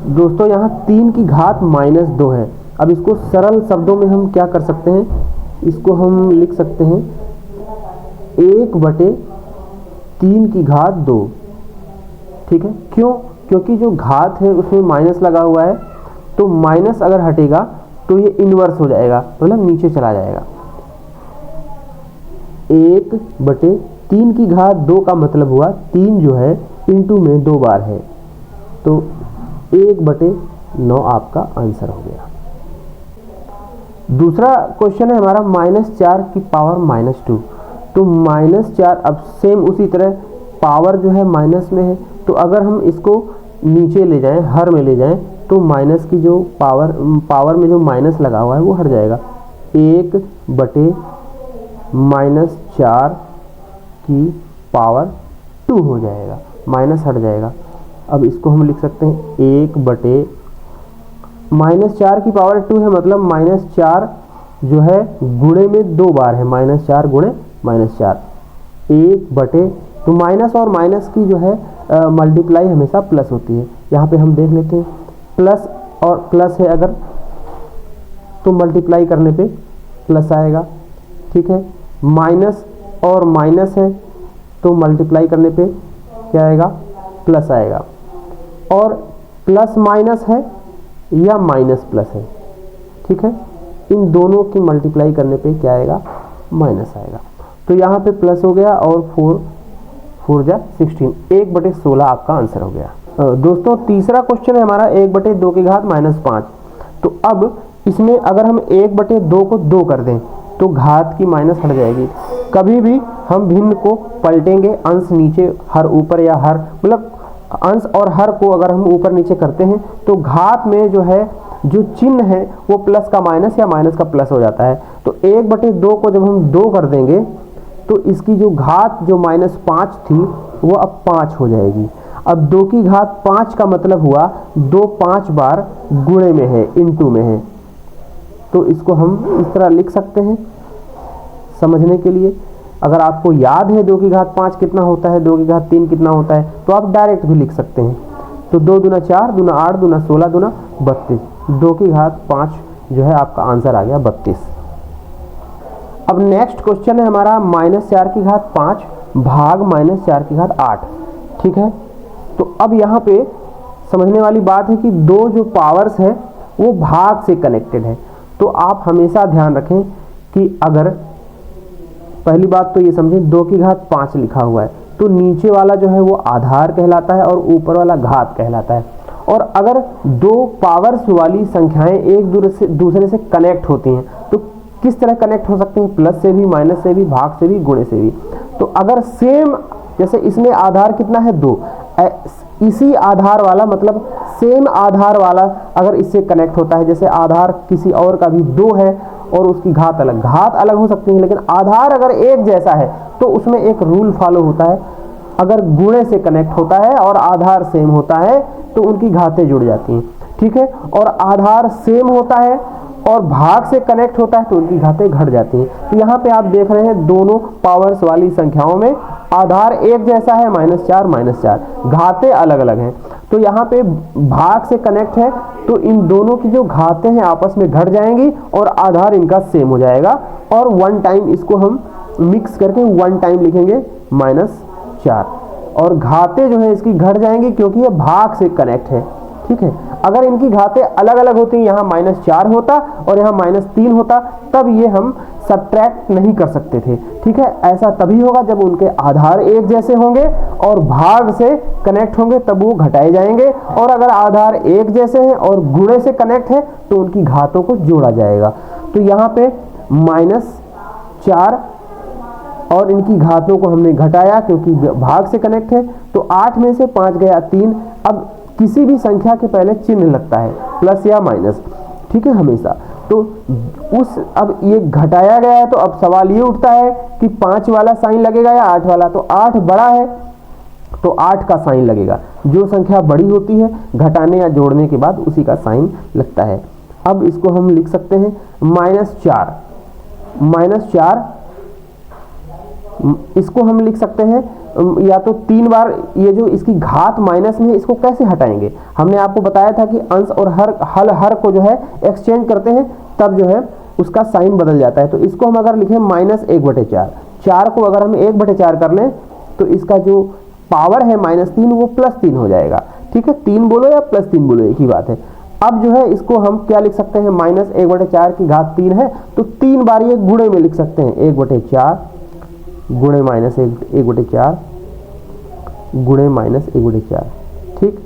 दोस्तों यहाँ 3 की घात -2 है। अब इसको सरल शब्दों में हम क्या कर सकते हैं, इसको हम लिख सकते हैं 1/3 की घात 2। ठीक है, क्यों? क्योंकि जो घात है उसमें माइनस लगा हुआ है, तो माइनस अगर हटेगा तो ये इन्वर्स हो जाएगा, मतलब नीचे चला जाएगा। 1/3 की घात 2 का मतलब हुआ 3 जो है इंटू में 2 बार है, तो 1/9 आपका आंसर हो गया। दूसरा क्वेश्चन है हमारा -4 की पावर -2। तो -4, अब सेम उसी तरह पावर जो है माइनस में है, तो अगर हम इसको नीचे ले जाएं, हर में ले जाएं, तो माइनस की जो पावर में जो माइनस लगा हुआ है वो हट जाएगा। 1/-4 की पावर 2 हो जाएगा, माइनस हट जाएगा। अब इसको हम लिख सकते हैं 1/-4 की पावर 2 है, मतलब -4 जो है गुणे में 2 बार है, -4 गुणे -4, 1/, तो माइनस और माइनस की जो है मल्टीप्लाई हमेशा प्लस होती है। यहाँ पे हम देख लेते हैं, प्लस और प्लस है अगर, तो मल्टीप्लाई करने पे प्लस आएगा। ठीक है, माइनस और माइनस है, तो मल्टीप्लाई करने पे क्या आएगा, प्लस आएगा। और प्लस माइनस है या माइनस प्लस है, ठीक है, इन दोनों की मल्टीप्लाई करने पे क्या आएगा, माइनस आएगा। तो यहाँ पे प्लस हो गया और 4 जा 16, 1/16 आपका आंसर हो गया। दोस्तों तीसरा क्वेश्चन है हमारा 1/2 की घात -5। तो अब इसमें अगर हम 1/2 को 2 कर दें तो घात की माइनस हट जाएगी। कभी भी हम भिन्न को पलटेंगे, अंश नीचे हर ऊपर, या हर मतलब अंश और हर को अगर हम ऊपर नीचे करते हैं तो घात में जो है जो चिन्ह है वो प्लस का माइनस या माइनस का प्लस हो जाता है। तो 1/2 को जब हम 2 कर देंगे तो इसकी जो घात जो -5 थी वो अब 5 हो जाएगी। अब 2 की घात 5 का मतलब हुआ 2 5 बार गुणे में है, इनटू में है, तो इसको हम इस तरह लिख सकते हैं समझने के लिए। अगर आपको याद है 2 की घात 5 कितना होता है, 2 की घात 3 कितना होता है, तो आप डायरेक्ट भी लिख सकते हैं। तो 2 दूना 4, दूना 8, दूना 16, दूना 32, 2 की घात 5 जो है आपका आंसर आ गया 32। अब नेक्स्ट क्वेश्चन है हमारा -4 की घात 5 भाग -4 की घात 8। ठीक है, तो अब यहाँ पे समझने वाली बात है कि दो जो पावर्स है वो भाग से कनेक्टेड है। तो आप हमेशा ध्यान रखें कि अगर पहली बात तो ये समझें 2 की घात 5 लिखा हुआ है तो नीचे वाला जो है वो आधार कहलाता है और ऊपर वाला घात कहलाता है। और अगर दो पावर्स वाली संख्याएं एक दूसरे से कनेक्ट होती हैं तो किस तरह कनेक्ट हो सकती हैं, प्लस से भी, माइनस से भी, भाग से भी, गुणे से भी। तो अगर सेम, जैसे इसमें आधार कितना है 2, इसी आधार वाला मतलब सेम आधार वाला अगर इससे कनेक्ट होता है, जैसे आधार किसी और का भी 2 है और उसकी घात अलग हो सकती है, लेकिन आधार अगर एक जैसा है तो उसमें एक रूल फॉलो होता है, अगर गुणे से कनेक्ट होता है और आधार सेम होता है तो उनकी घातें जुड़ जाती हैं। ठीक है, और आधार सेम होता है और भाग से कनेक्ट होता है तो उनकी घातें घट जाती हैं। तो यहाँ पे आप देख रहे हैं दोनों पावर्स वाली संख्याओं में आधार एक जैसा है, -4, घातें अलग अलग हैं। तो यहाँ पे भाग से कनेक्ट है तो इन दोनों की जो घातें हैं आपस में घट जाएंगी और आधार इनका सेम हो जाएगा। और 1 टाइम इसको हम मिक्स करके 1 टाइम लिखेंगे -4, और घातें जो है इसकी घट जाएंगी क्योंकि ये भाग से कनेक्ट है। ठीक है, अगर इनकी घातें अलग अलग होती, यहाँ -4 होता और यहाँ -3 होता, तब ये हम सब्ट्रैक्ट नहीं कर सकते थे। ठीक है, ऐसा तभी होगा जब उनके आधार एक जैसे होंगे और भाग से कनेक्ट होंगे, तब वो घटाए जाएंगे। और अगर आधार एक जैसे हैं और गुणे से कनेक्ट है तो उनकी घातों को जोड़ा जाएगा। तो यहाँ पे -4 और इनकी घातों को हमने घटाया क्योंकि भाग से कनेक्ट है, तो 8 में से 5 गया 3। अब किसी भी संख्या के पहले चिन्ह लगता है, प्लस या माइनस, ठीक है, हमेशा। तो अब ये घटाया गया है तो अब सवाल ये उठता है कि 5 वाला साइन लगेगा या 8 वाला। तो 8 बड़ा है तो 8 का साइन लगेगा, जो संख्या बड़ी होती है घटाने या जोड़ने के बाद उसी का साइन लगता है। अब इसको हम लिख सकते हैं -4, इसको हम लिख सकते हैं या तो 3 बार ये जो इसकी घात माइनस में है इसको कैसे हटाएंगे। हमने आपको बताया था कि अंश और हर को जो है एक्सचेंज करते हैं तब जो है उसका साइन बदल जाता है। तो इसको हम अगर लिखें -1/4, 4 को अगर हम 1/4 कर लें तो इसका जो पावर है -3 वो +3 हो जाएगा। ठीक है, 3 बोलो या +3 बोलो एक ही बात है। अब जो है इसको हम क्या लिख सकते हैं, -1/4 की घात 3 है तो 3 बार ये गुणे में लिख सकते हैं, 1/4 गुणे -1/4 गुणे -1/4। ठीक,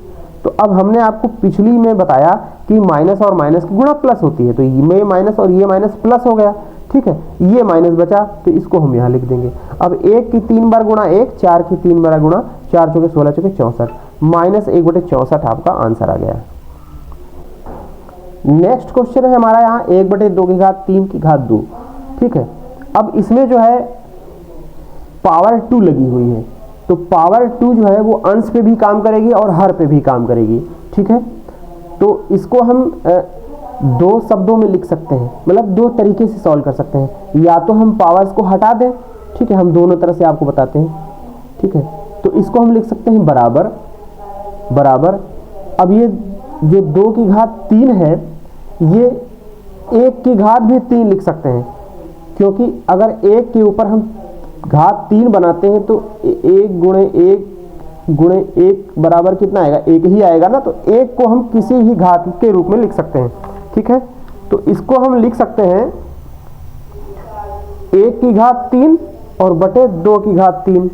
तो अब हमने आपको पिछली में बताया कि माइनस और माइनस की गुणा प्लस होती है, तो ये माइनस और ये माइनस प्लस हो गया। ठीक है, ये माइनस बचा तो इसको हम यहाँ लिख देंगे। अब 1 की 3 बार गुणा 1, 4 की 3 बार गुणा 4 चौके 16 चौके 64, -1/64 आपका आंसर आ गया। नेक्स्ट क्वेश्चन है हमारा यहाँ 1/2 की घात 3 की घात 2। ठीक है, अब इसमें जो है पावर 2 लगी हुई है, तो पावर 2 जो है वो अंश पे भी काम करेगी और हर पे भी काम करेगी। ठीक है, तो इसको हम 2 शब्दों में लिख सकते हैं, मतलब 2 तरीके से सॉल्व कर सकते हैं। या तो हम पावर्स को हटा दें, ठीक है, हम दोनों तरह से आपको बताते हैं। ठीक है, तो इसको हम लिख सकते हैं बराबर बराबर। अब ये जो 2 की घात 3 है ये 1 की घात भी 3 लिख सकते हैं, क्योंकि अगर 1 के ऊपर हम घात 3 बनाते हैं तो 1 गुणे 1 बराबर कितना आएगा, 1 ही आएगा ना। तो 1 को हम किसी भी घात के रूप में लिख सकते हैं। ठीक है, तो इसको हम लिख सकते हैं 1 की घात 3 और बटे 2 की घात 3,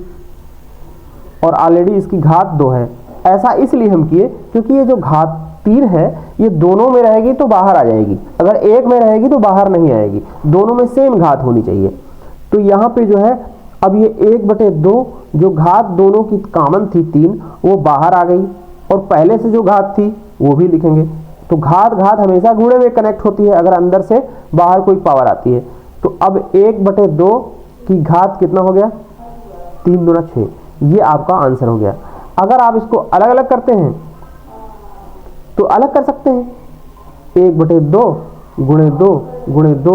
और ऑलरेडी इसकी घात 2 है। ऐसा इसलिए हम किए क्योंकि ये जो घात 3 है ये दोनों में रहेगी तो बाहर आ जाएगी, अगर एक में रहेगी तो बाहर नहीं आएगी, दोनों में सेम घात होनी चाहिए। तो यहाँ पे जो है अब ये 1/2 जो घात दोनों की कॉमन थी 3 वो बाहर आ गई, और पहले से जो घात थी वो भी लिखेंगे। तो घात हमेशा गुणे में कनेक्ट होती है अगर अंदर से बाहर कोई पावर आती है। तो अब 1/2 की घात कितना हो गया, 3 दूना 6, ये आपका आंसर हो गया। अगर आप इसको अलग अलग करते हैं तो अलग कर सकते हैं, 1/2 गुणे 2 गुणे 2,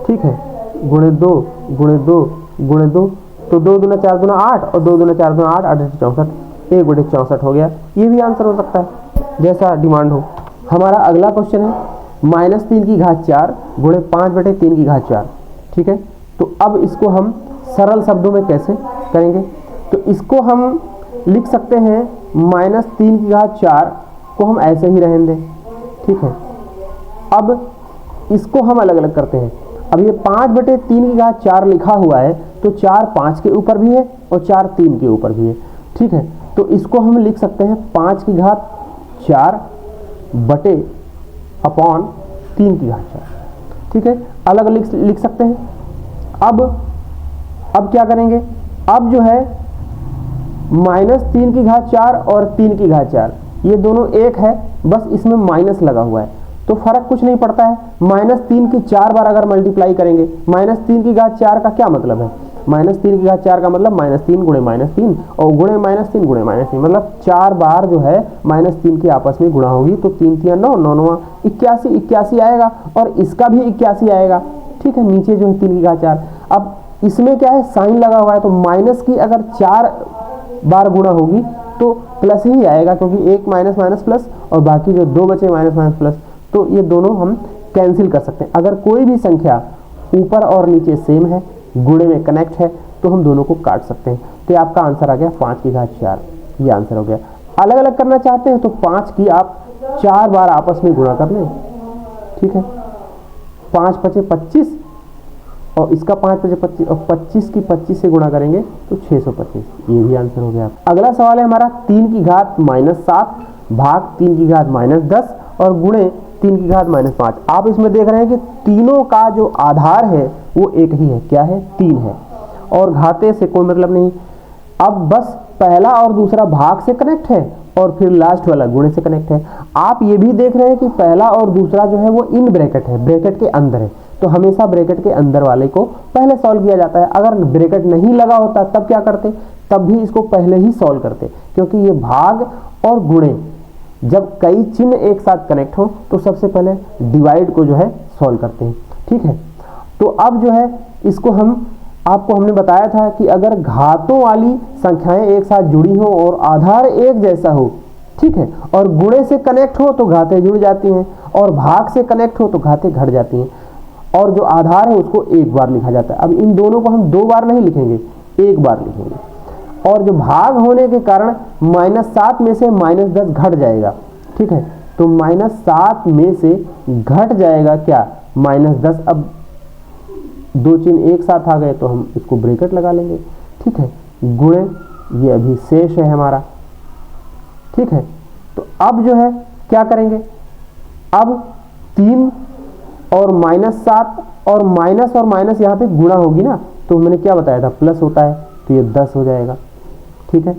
ठीक है, गुणे 2 गुणे 2 गुणे 2, तो 2 दूना 4 दूना 8 और 2 दूना 4 दूना 8, 8 64, 1/64 हो गया। ये भी आंसर हो सकता है जैसा डिमांड हो। हमारा अगला क्वेश्चन है -3 की घात 4 गुणे 5/3 की घात 4। ठीक है, तो अब इसको हम सरल शब्दों में कैसे करेंगे, तो इसको हम लिख सकते हैं -3 की घात 4 को हम ऐसे ही रहने दें। ठीक है, अब इसको हम अलग अलग करते हैं। अब ये 5/3 की घात 4 लिखा हुआ है तो 4 5 के ऊपर भी है और 4 3 के ऊपर भी है। ठीक है, तो इसको हम लिख सकते हैं 5 की घात 4 बटे अपॉन 3 की घात 4। ठीक है, अलग अलग लिख सकते हैं। अब क्या करेंगे, अब जो है -3 की घात 4 और 3 की घात 4 ये दोनों एक है, बस इसमें माइनस लगा हुआ है तो फर्क कुछ नहीं पड़ता है। -3 की 4 बार अगर मल्टीप्लाई करेंगे, -3 की घात 4 का क्या मतलब है, -3 की घात 4 का मतलब -3 गुणे -3 और गुणे -3 गुणे -3, मतलब 4 बार जो है -3 की आपस में गुणा होगी तो 3 3 9 9 9 81 आएगा, और इसका भी 81 आएगा। ठीक है, नीचे जो है 3 की घात 4। अब इसमें क्या है, साइन लगा हुआ है तो माइनस की अगर 4 बार गुणा होगी तो प्लस ही आएगा, क्योंकि एक माइनस माइनस प्लस और बाकी जो 2 बचे माइनस माइनस प्लस, तो ये दोनों हम कैंसिल कर सकते हैं। अगर कोई भी संख्या ऊपर और नीचे सेम है, गुणे में कनेक्ट है, तो हम दोनों को काट सकते हैं। तो ये आपका आंसर आ गया 5 की घात 4, ये आंसर हो गया। अलग अलग करना चाहते हैं तो 5 की आप 4 बार आपस में गुणा कर लें। ठीक है, 5 5 25 और इसका 5 5 25 और 25 की 25 से गुणा करेंगे तो 625, ये भी आंसर हो गया। अगला सवाल है हमारा 3 की घात -7 भाग 3 की घात -10 और गुणे 3 की घात -5। आप इसमें देख रहे हैं कि तीनों का जो आधार है वो एक ही है, क्या है, 3 है, और घाते से कोई मतलब नहीं। अब बस पहला और दूसरा भाग से कनेक्ट है और फिर लास्ट वाला गुणे से कनेक्ट है। आप ये भी देख रहे हैं कि पहला और दूसरा जो है वो इन ब्रैकेट है, ब्रैकेट के अंदर है, तो हमेशा ब्रैकेट के अंदर वाले को पहले सॉल्व किया जाता है। अगर ब्रैकेट नहीं लगा होता तब क्या करते, तब भी इसको पहले ही सॉल्व करते, क्योंकि ये भाग और गुणे जब कई चिन्ह एक साथ कनेक्ट हो तो सबसे पहले डिवाइड को जो है सॉल्व करते हैं। ठीक है, तो अब जो है इसको हम आपको हमने बताया था कि अगर घातों वाली संख्याएं एक साथ जुड़ी हो और आधार एक जैसा हो, ठीक है, और गुणे से कनेक्ट हो तो घातें जुड़ जाती हैं, और भाग से कनेक्ट हो तो घातें घट जाती हैं, और जो आधार है उसको एक बार लिखा जाता है। अब इन दोनों को हम दो बार नहीं लिखेंगे, एक बार लिखेंगे। और जो भाग होने के कारण -7 में से -10 घट जाएगा, ठीक है, तो -7 में से घट जाएगा क्या, -10। अब दो चिन्ह एक साथ आ गए तो हम इसको ब्रैकेट लगा लेंगे, ठीक है, गुणे ये अभी शेष है हमारा, ठीक है। तो अब जो है क्या करेंगे, अब 3 और -7 और माइनस यहाँ पे गुणा होगी ना, तो मैंने क्या बताया था, प्लस होता है, तो ये 10 हो जाएगा, ठीक है,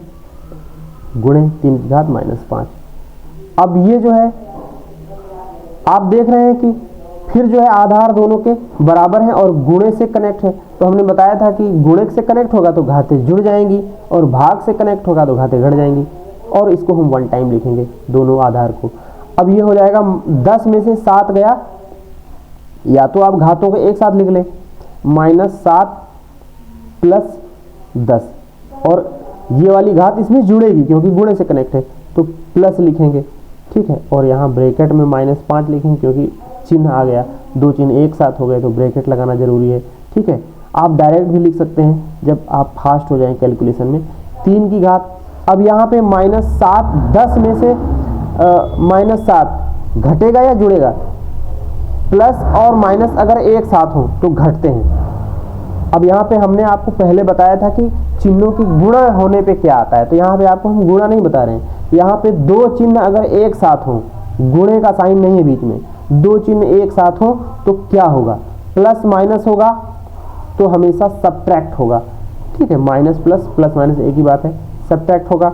गुणे 3 की घात -5। अब ये जो है आप देख रहे हैं कि फिर जो है आधार दोनों के बराबर हैं और गुणे से कनेक्ट है, तो हमने बताया था कि गुणे से कनेक्ट होगा तो घातें जुड़ जाएंगी और भाग से कनेक्ट होगा तो घातें घट जाएंगी, और इसको हम वन टाइम लिखेंगे दोनों आधार को। अब ये हो जाएगा 10 में से 7 गया, या तो आप घातों को एक साथ लिख लें, -7 + 10, और ये वाली घात इसमें जुड़ेगी क्योंकि गुणे से कनेक्ट है, तो प्लस लिखेंगे, ठीक है, और यहाँ ब्रैकेट में -5 लिखेंगे क्योंकि चिन्ह आ गया, दो चिन्ह एक साथ हो गए तो ब्रैकेट लगाना जरूरी है, ठीक है। आप डायरेक्ट भी लिख सकते हैं जब आप फास्ट हो जाएं कैलकुलेशन में। 3 की घात, अब यहाँ पे -7, 10 में से -7 घटेगा या जुड़ेगा, प्लस और माइनस अगर एक साथ हो तो घटते हैं। अब यहाँ पे हमने आपको पहले बताया था कि चिन्हों की गुणा होने पे क्या आता है, तो यहाँ पे आपको हम गुणा नहीं बता रहे हैं, यहाँ पे दो चिन्ह अगर एक साथ हो, गुणे का साइन नहीं है बीच में, दो चिन्ह एक साथ हो तो क्या होगा, प्लस माइनस होगा तो हमेशा सब्ट्रैक्ट होगा, ठीक है, माइनस प्लस, प्लस माइनस एक ही बात है, सब्ट्रैक्ट होगा,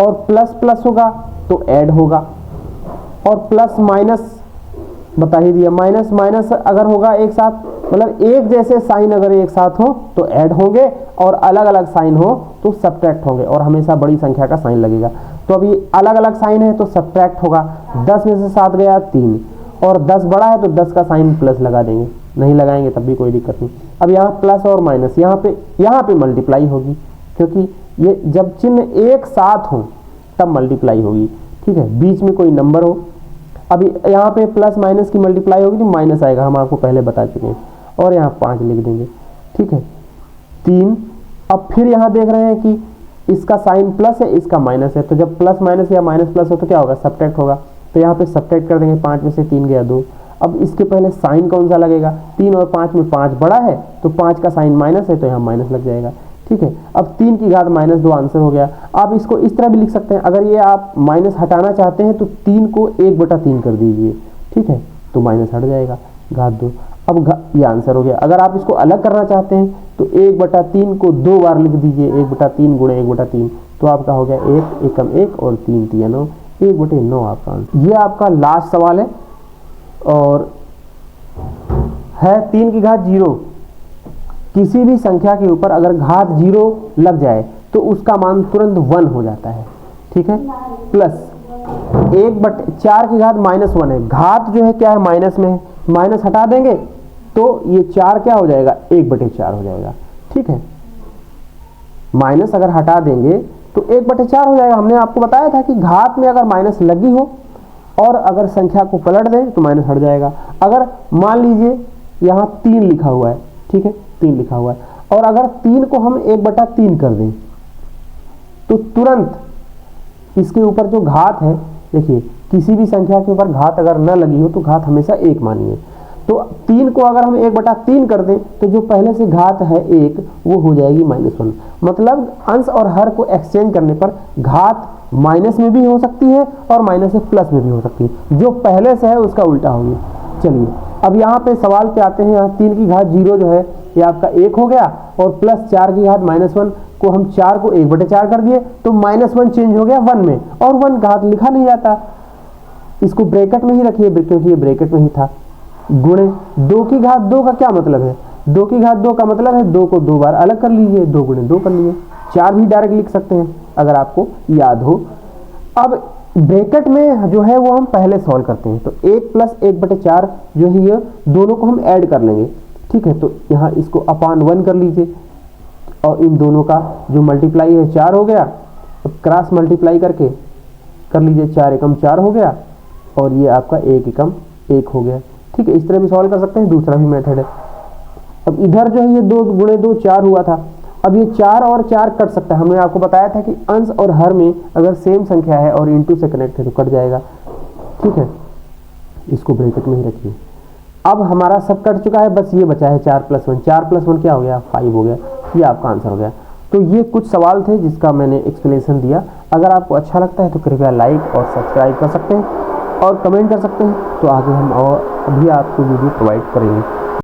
और प्लस प्लस होगा तो ऐड होगा, और प्लस माइनस बता ही दिया, माइनस माइनस अगर होगा एक साथ, मतलब एक जैसे साइन अगर एक साथ हो तो ऐड होंगे, और अलग अलग साइन हो तो सब्ट्रैक्ट होंगे, और हमेशा बड़ी संख्या का साइन लगेगा। तो अभी अलग अलग साइन है तो सब्ट्रैक्ट होगा, 10 में से 7 गया 3, और 10 बड़ा है तो 10 का साइन प्लस लगा देंगे, नहीं लगाएंगे तब भी कोई दिक्कत नहीं। अब यहाँ प्लस और माइनस, यहाँ पे मल्टीप्लाई होगी, क्योंकि ये जब चिन्ह एक साथ हो तब मल्टीप्लाई होगी, ठीक है, बीच में कोई नंबर हो। अभी यहाँ पे प्लस माइनस की मल्टीप्लाई होगी तो माइनस आएगा, हम आपको पहले बता चुके हैं, और यहाँ 5 लिख देंगे, ठीक है, 3। अब फिर यहाँ देख रहे हैं कि इसका साइन प्लस है, इसका माइनस है, तो जब प्लस माइनस या माइनस प्लस हो तो क्या होगा, सब्ट्रैक्ट होगा, तो यहाँ पे सब्ट्रैक्ट कर देंगे, 5 में से 3 गया 2। अब इसके पहले साइन कौन सा लगेगा, 3 और 5 में 5 बड़ा है तो 5 का साइन माइनस है तो यहाँ माइनस लग जाएगा, ठीक है। अब 3 की घात -2 आंसर हो गया। आप इसको इस तरह भी लिख सकते हैं, अगर ये आप माइनस हटाना चाहते हैं तो 3 को 1/3 कर दीजिए, ठीक है, तो माइनस हट जाएगा, घात 2। अब ये आंसर हो गया। अगर आप इसको अलग करना चाहते हैं तो 1/3 को 2 बार लिख दीजिए, 1/3 गुणे 1/3, तो आपका हो गया 1 एकम 1 और 3 3 9, 1/9 आपका आंसर। ये आपका लास्ट सवाल है, और है 3 की घात 0। किसी भी संख्या के ऊपर अगर घात 0 लग जाए तो उसका मान तुरंत 1 हो जाता है, ठीक है, प्लस 1/4 की घात -1 है, घात जो है क्या है, माइनस में है, माइनस हटा देंगे तो ये 4 क्या हो जाएगा, 1/4 हो जाएगा, ठीक है, माइनस अगर हटा देंगे तो 1/4 हो जाएगा। हमने आपको बताया था कि घात में अगर माइनस लगी हो और अगर संख्या को पलट दें तो माइनस हट जाएगा। अगर मान लीजिए यहाँ 3 लिखा हुआ है, ठीक है, 3 लिखा हुआ है, और अगर 3 को हम 1/3 कर दें तो तुरंत इसके ऊपर जो घात है, देखिए किसी भी संख्या के ऊपर घात अगर न लगी हो तो घात हमेशा 1 मानिए, तो 3 को अगर हम 1/3 कर दें तो जो पहले से घात है 1 वो हो जाएगी -1। मतलब अंश और हर को एक्सचेंज करने पर घात माइनस में भी हो सकती है और माइनस से प्लस में भी हो सकती है, जो पहले से है उसका उल्टा होगी। चलिए अब यहाँ पे सवाल पे आते हैं। यहाँ 3 की घात 0 जो है ये आपका 1 हो गया, और प्लस 4 की घात -1 को हम 4 को 1/4 कर दिए तो -1 चेंज हो गया 1 में, और 1 घात लिखा नहीं जाता, इसको ब्रैकेट में ही रखिए क्योंकि ये ब्रैकेट में ही था। गुणे 2 की घात 2 का क्या मतलब है, 2 की घात 2 का मतलब है 2 को 2 बार अलग कर लीजिए, 2 गुणे 2 कर लिए, 4 भी डायरेक्ट लिख सकते हैं अगर आपको याद हो। अब ब्रैकेट में जो है वो हम पहले सॉल्व करते हैं, तो 1 + 1/4 जो है ये दोनों को हम ऐड कर लेंगे, ठीक है, तो यहाँ इसको अपान 1 कर लीजिए और इन दोनों का जो मल्टीप्लाई है 4 हो गया। अब क्रॉस मल्टीप्लाई करके कर लीजिए, 4 एकम 4 हो गया और ये आपका 1 एकम 1 हो गया। ठीक है, इस तरह भी सॉल्व कर सकते हैं, दूसरा भी मेथड है। अब इधर जो है ये 2 गुणे 2 4 हुआ था। अब ये 4 और 4 कट सकता है, हमने आपको बताया था कि अंश और हर में अगर सेम संख्या है और इनटू से कनेक्ट है तो कट जाएगा। ठीक है, इसको ब्रैकेट में ही रखिए। अब हमारा सब कट चुका है, बस ये बचा है 4 + 1। 4 + 1 क्या हो गया, 5 हो गया। ये आपका आंसर हो गया। तो ये कुछ सवाल थे जिसका मैंने एक्सप्लेनेशन दिया। अगर आपको अच्छा लगता है तो कृपया लाइक और सब्सक्राइब कर सकते हैं और कमेंट कर सकते हैं, तो आगे हम और भी आपको वीडियो प्रोवाइड करेंगे।